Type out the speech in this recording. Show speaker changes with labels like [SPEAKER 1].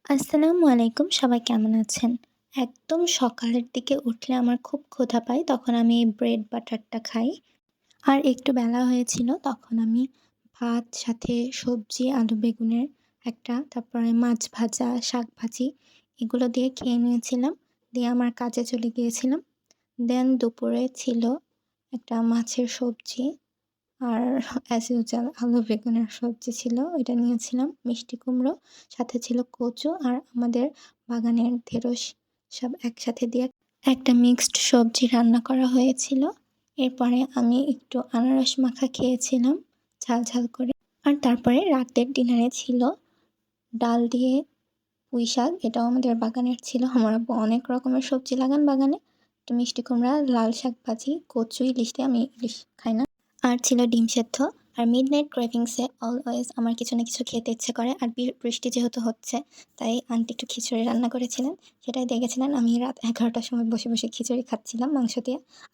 [SPEAKER 1] আসসালামু আলাইকুম। সবাই কেমন আছেন? একদম সকালের দিকে উঠলে আমার খুব ক্ষুধা পায়। তখন আমি এই ব্রেড বাটারটা খাই। আর একটু বেলা হয়েছিল তখন আমি ভাত সাথে সবজি আলু বেগুনের একটা, তারপরে মাছ ভাজা, শাক ভাজি এগুলো দিয়ে খেয়ে নিয়েছিলাম। দিয়ে আমার কাজে চলে গিয়েছিলাম। দেন দুপুরে ছিল একটা মাছের সবজি আর অ্যাজ ইউজুয়াল আলু বেগুনের সবজি ছিল, ওইটা নিয়েছিলাম। মিষ্টি কুমড়ো, সাথে ছিল কচু আর আমাদের বাগানের ঢেঁড়স সব একসাথে দিয়ে একটা মিক্সড সবজি রান্না করা হয়েছিল। এরপরে আমি একটু আনারস মাখা খেয়েছিলাম ঝাল, ঝাল করে। আর তারপরে রাতের ডিনারে ছিল ডাল দিয়ে পুঁই শাক, এটাও আমাদের বাগানের ছিল। আমার আব্বু অনেক রকমের সবজি লাগান বাগানে। তো মিষ্টি কুমড়া, লাল শাক ভাজি, কচু, ইলিশ দিয়ে আমি ইলিশ খাই না। আর ছিল ডিম সেদ্ধ। আর মিডনাইট ক্রেভিংসে অলওয়েজ আমার কিছু না কিছু খেতে ইচ্ছে করে। আর বৃষ্টি যেহেতু হচ্ছে তাই আন্টি একটু খিচুড়ি রান্না করেছিলেন। সেটাই দেখেছিলেন। আমি রাত 11টার সময় বসে, বসে খিচুড়ি খাচ্ছিলাম মাংস দিয়ে।